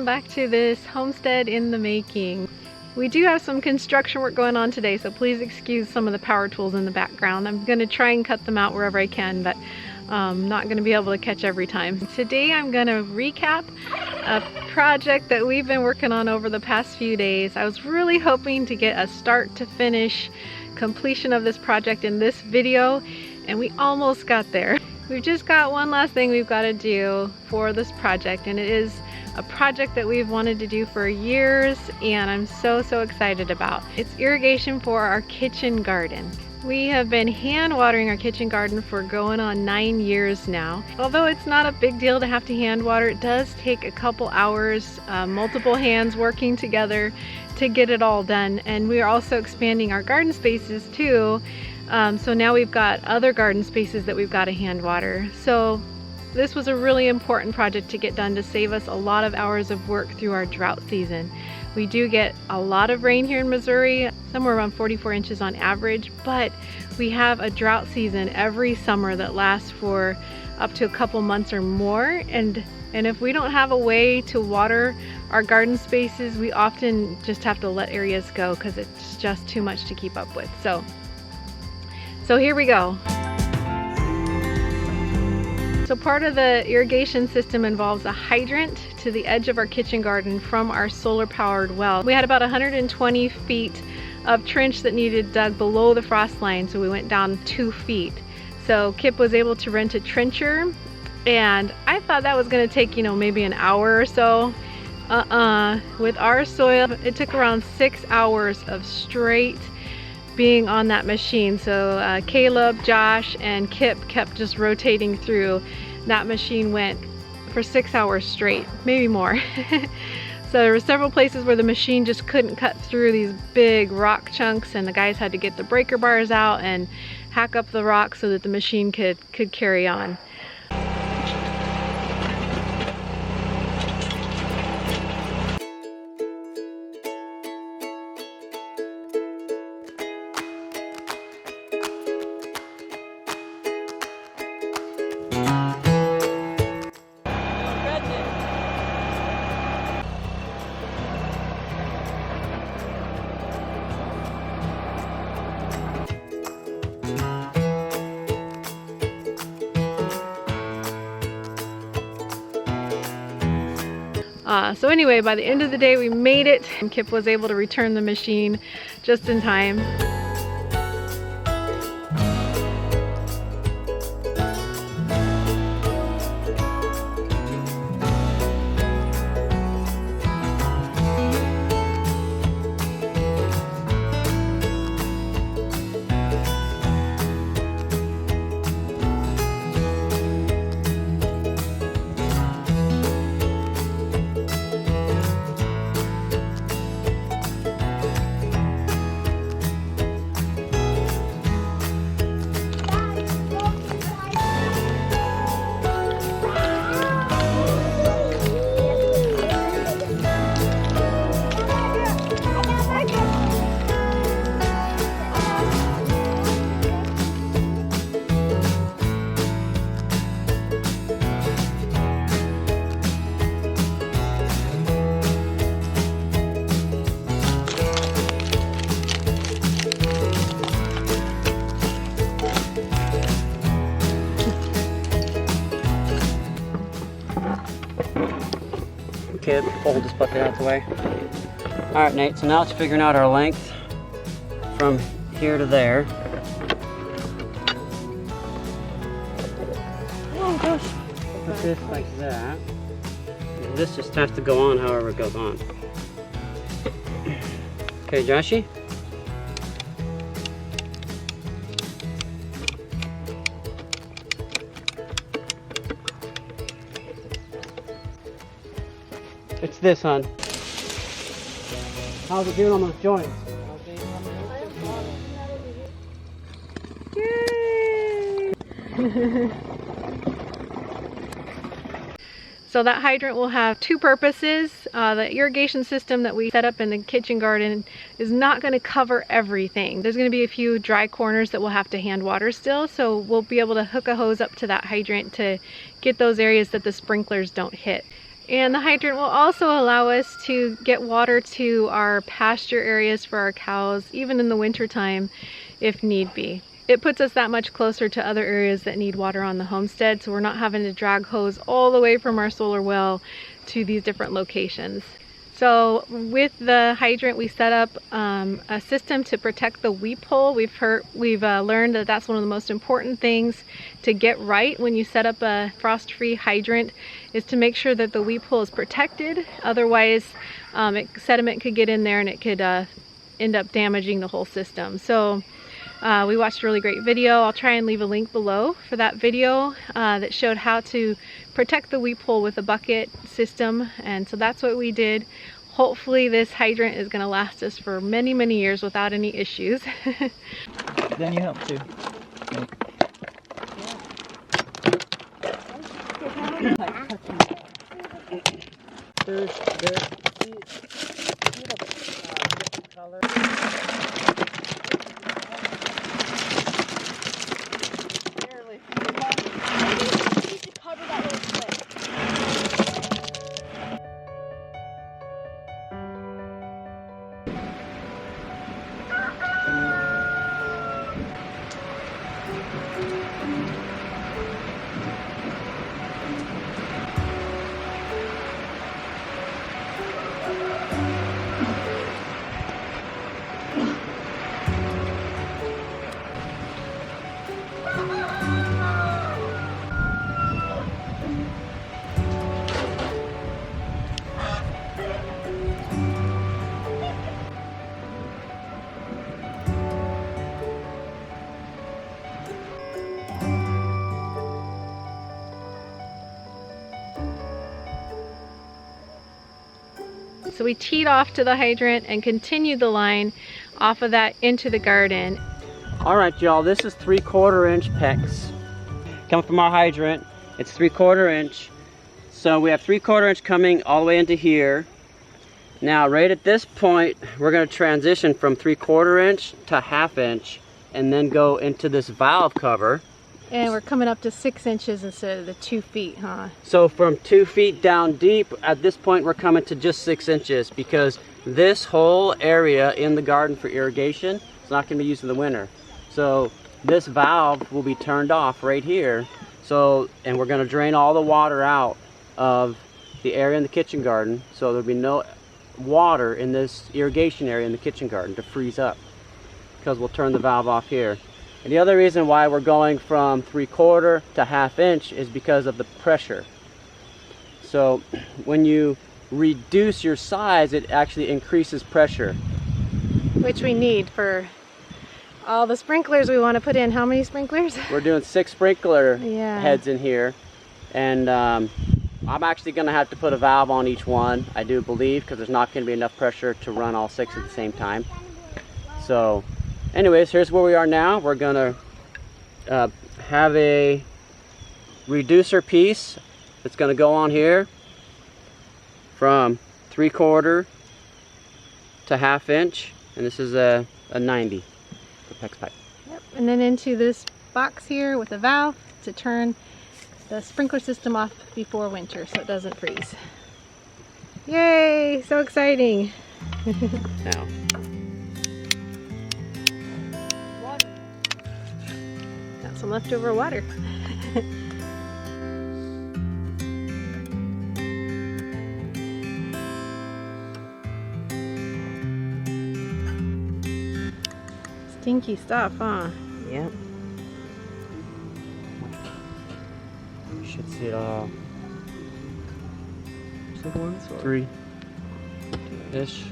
welcome back to this homestead in the making. We do have some construction work going on today, so please excuse some of the power tools in the background. I'm going to try and cut them out wherever I can, but I'm not going to be able to catch every time. Today I'm going to recap a project that we've been working on over the past few days. I was really hoping to get a start to finish completion of this project in this video, and we almost got there. We've just got one last thing we've got to do for this project, and it is a project that we've wanted to do for years and I'm so excited about. It's irrigation for our kitchen garden. We have been hand watering our kitchen garden for going on 9 years now. Although it's not a big deal to have to hand water, it does take a couple hours, multiple hands working together to get it all done. And we are also expanding our garden spaces too. So now we've got other garden spaces that we've got to hand water. So this was a really important project to get done to save us a lot of hours of work through our drought season. We do get a lot of rain here in Missouri, somewhere around 44 inches on average, but we have a drought season every summer that lasts for up to a couple months or more. And if we don't have a way to water our garden spaces, we often just have to let areas go because it's just too much to keep up with. So here we go. So part of the irrigation system involves a hydrant to the edge of our kitchen garden from our solar powered well. We had about 120 feet of trench that needed dug below the frost line, so we went down 2 feet. So Kip was able to rent a trencher, and I thought that was going to take, maybe an hour or so. With our soil, it took around 6 hours of straight being on that machine. So Caleb, Josh, and Kip kept just rotating through. That machine went for 6 hours straight, maybe more. So there were several places where the machine just couldn't cut through these big rock chunks, and the guys had to get the breaker bars out and hack up the rock so that the machine could carry on. So anyway, by the end of the day we made it, and Kip was able to return the machine just in time. Kid, hold this bucket out the way. All right, Nate, so now it's figuring out our length from here to there. Oh gosh. Put this like that. And this just has to go on however it goes on. Okay, Joshy? It's this, hon. How's it doing on those joints? Yay! So that hydrant will have two purposes. The irrigation system that we set up in the kitchen garden is not going to cover everything. There's going to be a few dry corners that we'll have to hand water still, so we'll be able to hook a hose up to that hydrant to get those areas that the sprinklers don't hit. And the hydrant will also allow us to get water to our pasture areas for our cows, even in the winter time, if need be. It puts us that much closer to other areas that need water on the homestead, so we're not having to drag hose all the way from our solar well to these different locations. So with the hydrant, we set up a system to protect the weep hole. We've learned that that's one of the most important things to get right when you set up a frost-free hydrant, is to make sure that the weep hole is protected. Otherwise, sediment could get in there and it could end up damaging the whole system. So we watched a really great video. I'll try and leave a link below for that video that showed how to protect the weep hole with a bucket system. And so that's what we did. Hopefully this hydrant is going to last us for many, many years without any issues. Then you help too. There's color. So we teed off to the hydrant and continued the line off of that into the garden. All right, y'all, this is 3/4 inch PEX. Coming from our hydrant, it's 3/4 inch. So we have 3/4 inch coming all the way into here. Now, right at this point, we're gonna transition from 3/4 inch to 1/2 inch and then go into this valve cover. And we're coming up to 6 inches instead of the 2 feet, huh? So from 2 feet down deep, at this point we're coming to just 6 inches, because this whole area in the garden for irrigation is not going to be used in the winter. So this valve will be turned off right here. So, and we're going to drain all the water out of the area in the kitchen garden, so there'll be no water in this irrigation area in the kitchen garden to freeze up, because we'll turn the valve off here. And the other reason why we're going from 3/4 to 1/2 inch is because of the pressure. So when you reduce your size, it actually increases pressure. Which we need for all the sprinklers we want to put in. How many sprinklers? We're doing 6 sprinkler Yeah. heads in here. And I'm actually going to have to put a valve on each one, I do believe, because there's not going to be enough pressure to run all 6 at the same time. So anyways, here's where we are now. We're gonna have a reducer piece that's gonna go on here from 3/4 to 1/2 inch, and this is a 90 for PEX pipe. Yep, and then into this box here with a valve to turn the sprinkler system off before winter so it doesn't freeze. Yay, so exciting. Now, Got some leftover water. Stinky stuff, huh? yep. You should see it all. Three-ish.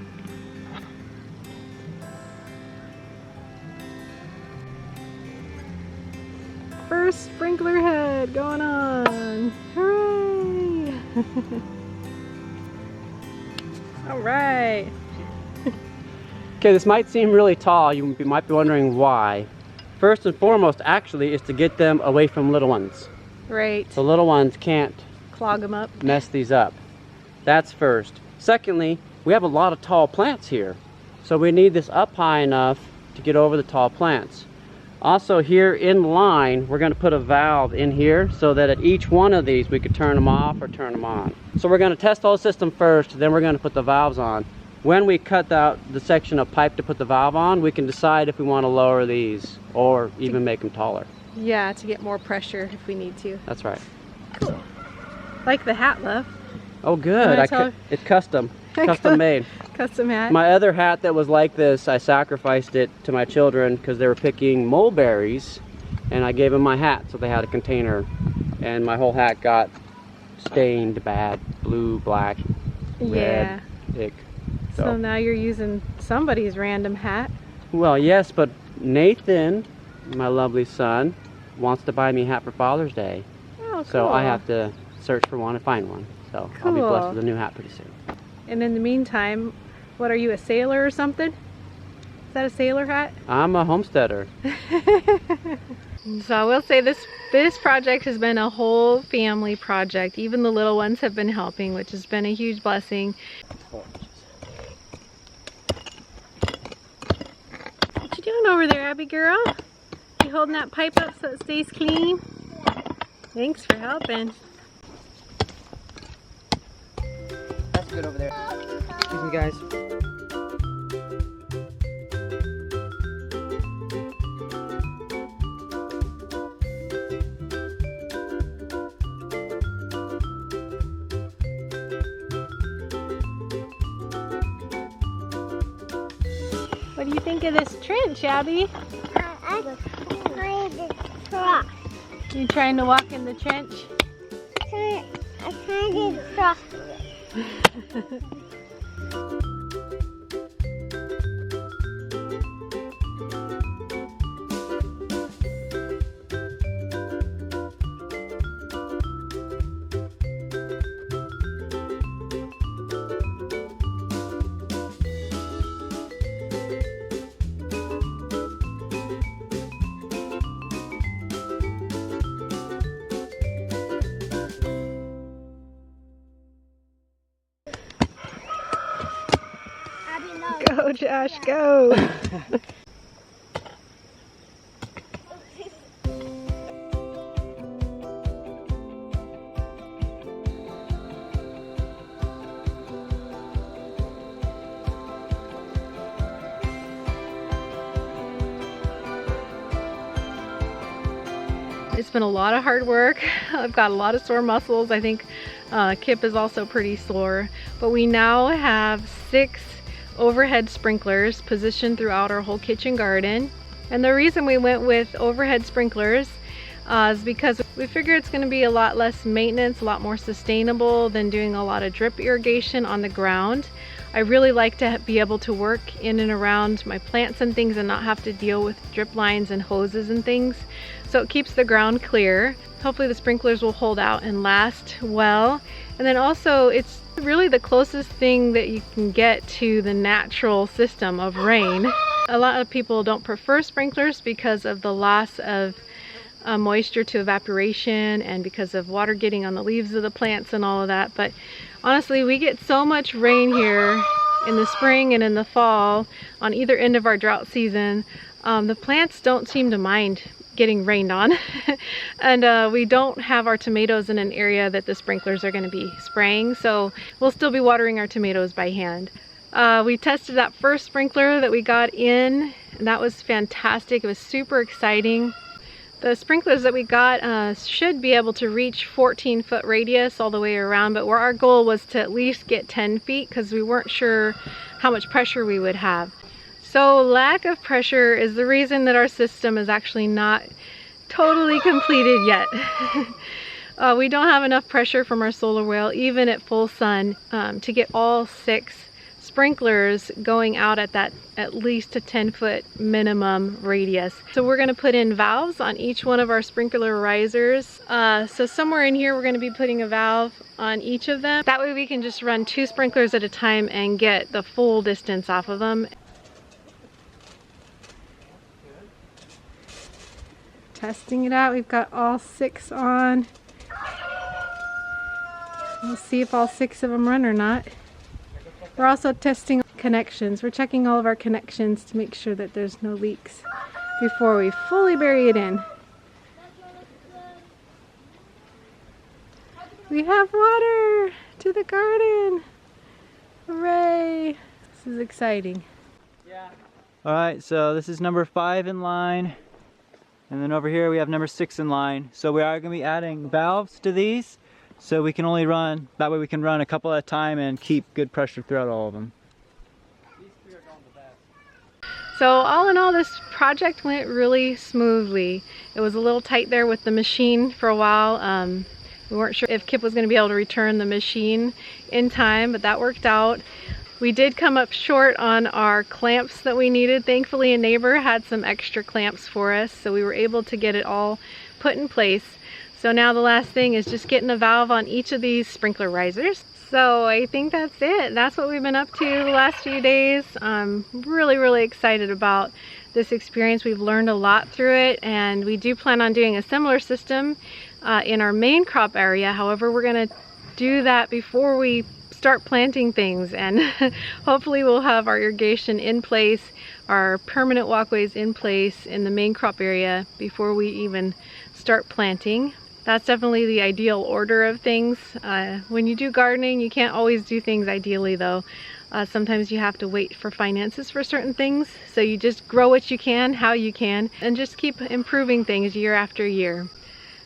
First sprinkler head going on. Hooray! All right. Okay, this might seem really tall. You might be wondering why. First and foremost, actually, is to get them away from little ones. Right. So little ones can't Clog them up. mess these up. That's first. Secondly, we have a lot of tall plants here. So we need this up high enough to get over the tall plants. Also here in line, we're going to put a valve in here so that at each one of these we could turn them off or turn them on. So we're going to test the whole system first, then we're going to put the valves on. When we cut out the section of pipe to put the valve on, we can decide if we want to lower these or even make them taller. Yeah, to get more pressure if we need to. That's right. Cool. Like the hat, love. Oh good, it's custom. Custom made. Custom hat. My other hat that was like this, I sacrificed it to my children because they were picking mulberries, and I gave them my hat so they had a container, and my whole hat got stained bad, blue, black, red, ick. So now you're using somebody's random hat. Well, yes, but Nathan, my lovely son, wants to buy me a hat for Father's Day. Oh, cool. So I have to search for one and find one. So I'll be blessed with a new hat pretty soon. And in the meantime, what are you, a sailor or something? Is that a sailor hat? I'm a homesteader. So I will say this project has been a whole family project. Even the little ones have been helping, which has been a huge blessing. What you doing over there, Abby girl? You holding that pipe up so it stays clean? Thanks for helping. That's good over there. Excuse me, guys. What do you think of this trench, Abby? I'm trying to cross. You trying to walk in the trench? I'm trying to cross it. Go, Josh, go! It's been a lot of hard work. I've got a lot of sore muscles. I think Kip is also pretty sore. But we now have 6 overhead sprinklers positioned throughout our whole kitchen garden. And the reason we went with overhead sprinklers is because we figure it's going to be a lot less maintenance, a lot more sustainable than doing a lot of drip irrigation on the ground. I really like to be able to work in and around my plants and things and not have to deal with drip lines and hoses and things. So it keeps the ground clear. Hopefully the sprinklers will hold out and last well. And then also it's really the closest thing that you can get to the natural system of rain. A lot of people don't prefer sprinklers because of the loss of moisture to evaporation and because of water getting on the leaves of the plants and all of that. But honestly, we get so much rain here in the spring and in the fall on either end of our drought season. The plants don't seem to mind getting rained on. And we don't have our tomatoes in an area that the sprinklers are going to be spraying, so we'll still be watering our tomatoes by hand. We tested that first sprinkler that we got in, and that was fantastic. It was super exciting. The sprinklers that we got should be able to reach 14-foot radius all the way around, but where our goal was to at least get 10 feet because we weren't sure how much pressure we would have. So lack of pressure is the reason that our system is actually not totally completed yet. We don't have enough pressure from our solar wheel, even at full sun, to get all 6 sprinklers going out at that at least a 10-foot minimum radius. So we're going to put in valves on each one of our sprinkler risers. So somewhere in here we're going to be putting a valve on each of them. That way we can just run 2 sprinklers at a time and get the full distance off of them. Testing it out. We've got all 6 on. We'll see if all 6 of them run or not. We're also testing connections. We're checking all of our connections to make sure that there's no leaks. before we fully bury it in. We have water to the garden. Hooray! This is exciting. All right, so this is number 5 in line. And then over here we have number 6 in line. So we are going to be adding valves to these, so we can only run, that way we can run a couple at a time and keep good pressure throughout all of them. So all in all, this project went really smoothly. It was a little tight there with the machine for a while. We weren't sure if Kip was going to be able to return the machine in time, but that worked out. We did come up short on our clamps that we needed. Thankfully, a neighbor had some extra clamps for us, so we were able to get it all put in place. So now the last thing is just getting a valve on each of these sprinkler risers. So I think that's it. That's what we've been up to the last few days. I'm really excited about this experience. We've learned a lot through it, and we do plan on doing a similar system in our main crop area. However, we're going to do that before we start planting things, and hopefully we'll have our irrigation in place, our permanent walkways in place in the main crop area before we even start planting. That's definitely the ideal order of things. When you do gardening, you can't always do things ideally though. Sometimes you have to wait for finances for certain things, so you just grow what you can, how you can, and just keep improving things year after year.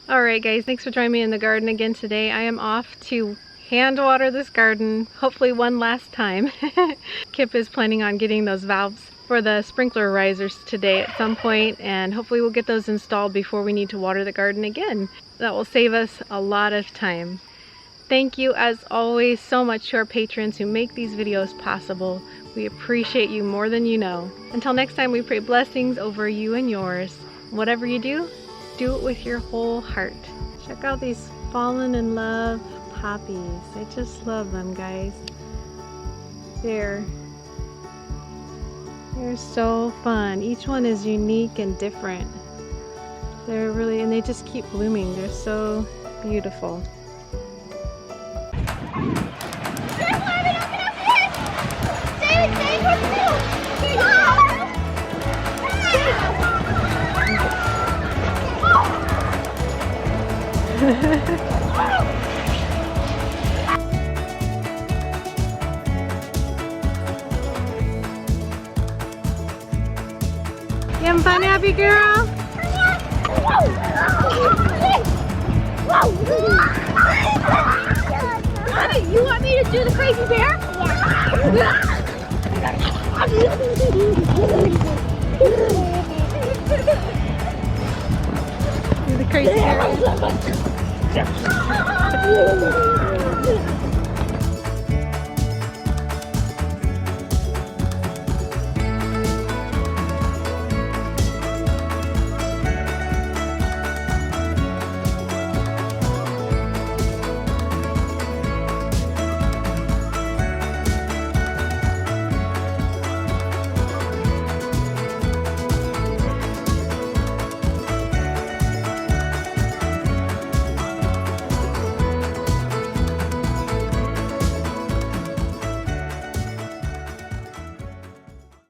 Alright guys, thanks for joining me in the garden again today. I am off to hand water this garden, hopefully one last time. Kip is planning on getting those valves for the sprinkler risers today at some point, and hopefully we'll get those installed before we need to water the garden again. That will save us a lot of time. Thank you as always so much to our patrons who make these videos possible. We appreciate you more than you know. Until next time, we pray blessings over you and yours. Whatever you do, do it with your whole heart. Check out these fallen in love poppies. I just love them, guys. They're so fun. Each one is unique and different. They're really, and they just keep blooming. They're so beautiful. You having fun, happy girl? You want me to do the crazy bear? Do the crazy bear.